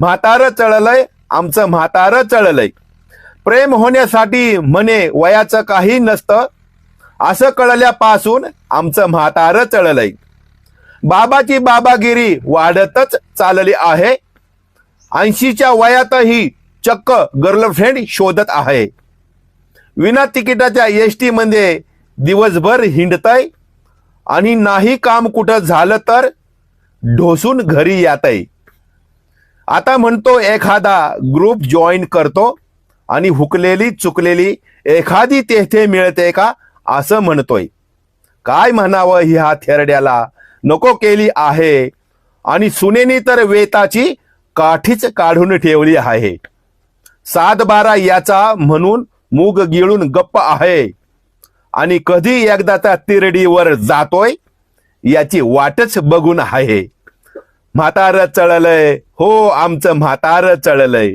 म्हातारं चळलंय, आमचं म्हातारं चळलंय. प्रेम होण्यासाठी म्हणे वयाचं काही नसतं, असं कळल्यापासून आमचं म्हातारं चळलंय. बाबाची बाबागिरी वाढतच चालली आहे. 80च्या वयातही चक्क गर्लफ्रेंड शोधत आहे. विना तिकिटाच्या एसटी मध्ये दिवसभर हिंडतय आणि नाही काम कुठं झालं तर ढोसून घरी येतय. आता म्हणतो एखादा ग्रुप जॉईन करतो आणि हुकलेली चुकलेली एखादी तेथे मिळते का असं म्हणतोय. काय म्हणावं ह्या थेरड्याला, नको केली आहे आणि सुनेनी तर वेताची काठीच काढून ठेवली आहे. 7-12 याचा म्हणून मूग गिळून गप्प आहे आणि कधी एकदाचा तिरडीवर जातोय याची वाटच बघून आहे. म्हातारं चळलंय, हो आमचं म्हातारं चळलंय.